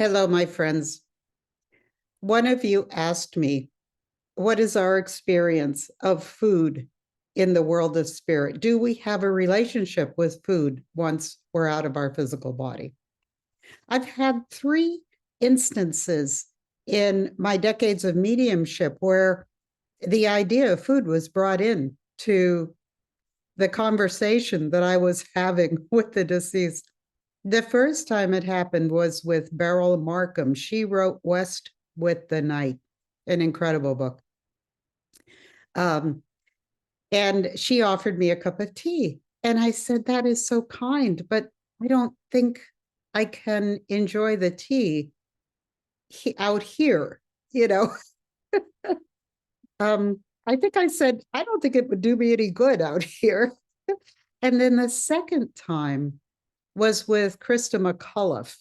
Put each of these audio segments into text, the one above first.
Hello, my friends. One of you asked me, what is our experience of food in the world of spirit? Do we have a relationship with food once we're out of our physical body? I've had 3 instances in my decades of mediumship where the idea of food was brought in to the conversation that I was having with the deceased. The first time it happened was with Beryl Markham. She wrote West with the Night, an incredible book. And she offered me a cup of tea. And I said, that is so kind, but I don't think I can enjoy the tea out here, you know. I think I said, I don't think it would do me any good out here. And then the second time was with Krista McCullough.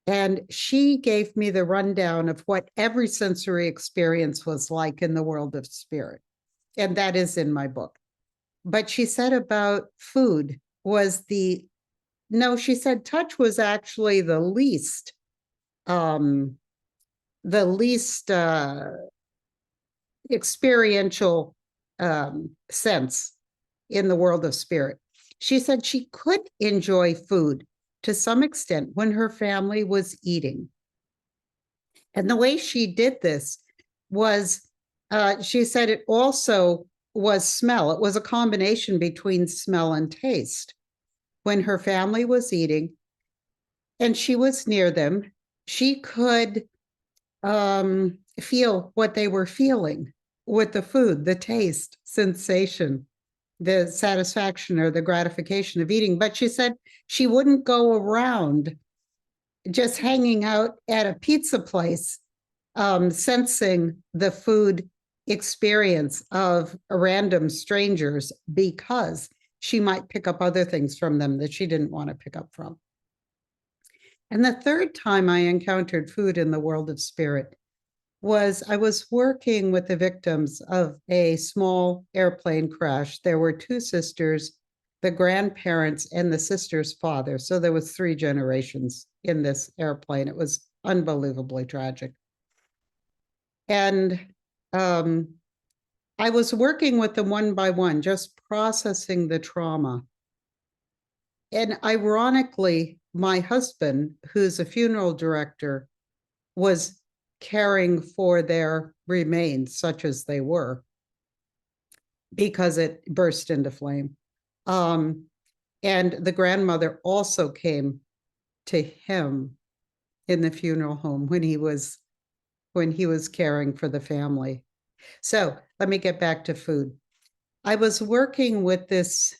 And she gave me the rundown of what every sensory experience was like in the world of spirit. And that is in my book. But she said about food was she said touch was actually the least experiential sense in the world of spirit. She said she could enjoy food to some extent when her family was eating. And the way she did this was, she said it also was smell. It was a combination between smell and taste. When her family was eating and she was near them, she could feel what they were feeling with the food, the taste, sensation, the satisfaction or the gratification of eating. But she said she wouldn't go around just hanging out at a pizza place, sensing the food experience of random strangers because she might pick up other things from them that she didn't want to pick up from. And the third time I encountered food in the world of spirit was I was working with the victims of a small airplane crash. There were 2 sisters, the grandparents and the sister's father. So there was 3 generations in this airplane. It was unbelievably tragic. And I was working with them one by one, just processing the trauma. And ironically, my husband, who's a funeral director, was caring for their remains, such as they were, because it burst into flame. And the grandmother also came to him in the funeral home when he was caring for the family. So let me get back to food. I was working with this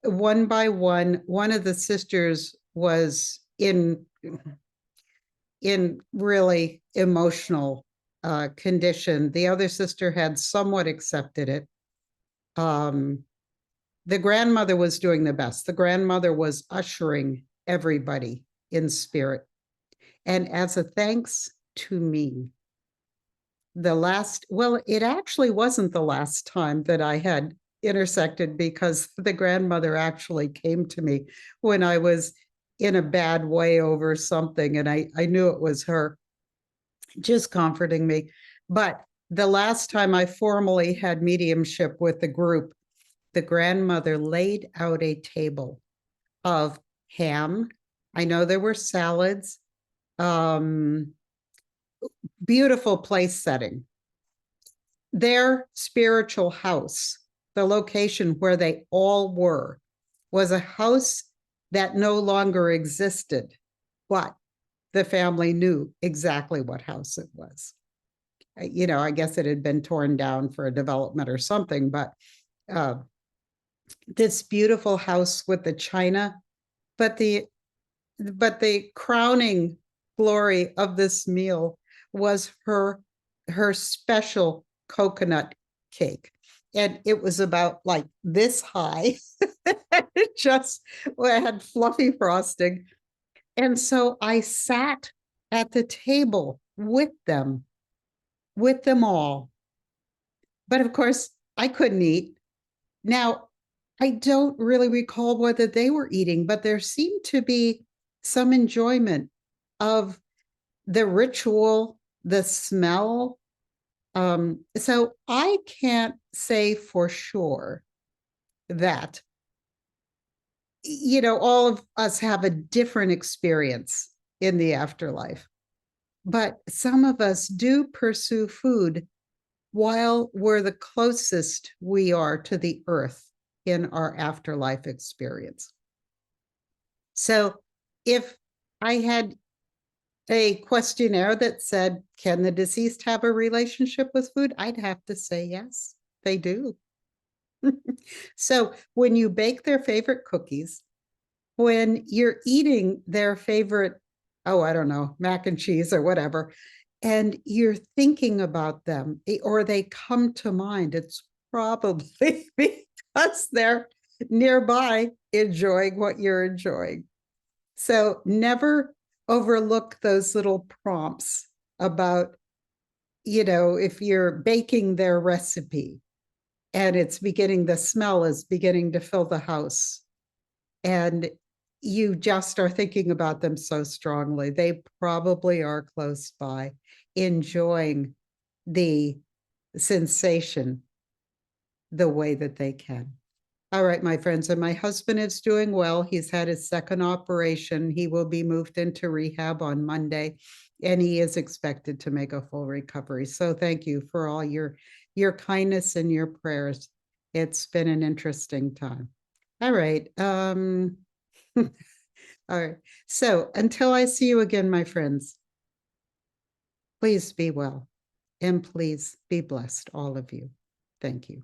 one by one. One of the sisters was in really emotional condition. The other sister had somewhat accepted it. The grandmother was doing the best. The grandmother was ushering everybody in spirit. And as a thanks to me, it actually wasn't the last time that I had intersected, because the grandmother actually came to me when I was in a bad way over something, and I knew it was her just comforting me. But the last time I formally had mediumship with the group, the grandmother laid out a table of ham. I know there were salads, beautiful place setting. Their spiritual house, the location where they all were, was a house that no longer existed, but the family knew exactly what house it was. I guess it had been torn down for a development or something, but this beautiful house with the china, but the crowning glory of this meal was her special coconut cake. And it was about like this high. It just had fluffy frosting. And so I sat at the table with them all. But of course, I couldn't eat. Now, I don't really recall whether they were eating, but there seemed to be some enjoyment of the ritual, the smell. So I can't say for sure that, all of us have a different experience in the afterlife, but some of us do pursue food while we're the closest we are to the earth in our afterlife experience. So if I had a questionnaire that said, can the deceased have a relationship with food? I'd have to say yes, they do. So when you bake their favorite cookies, when you're eating their favorite, oh, I don't know, mac and cheese or whatever, and you're thinking about them or they come to mind, it's probably because they're nearby enjoying what you're enjoying. So never overlook those little prompts about, if you're baking their recipe and the smell is beginning to fill the house, and you just are thinking about them so strongly, they probably are close by, enjoying the sensation the way that they can. All right, my friends, and my husband is doing well. He's had his second operation. He will be moved into rehab on Monday, and he is expected to make a full recovery. So thank you for all your kindness and your prayers. It's been an interesting time. All right. All right. So until I see you again, my friends, please be well and please be blessed, all of you. Thank you.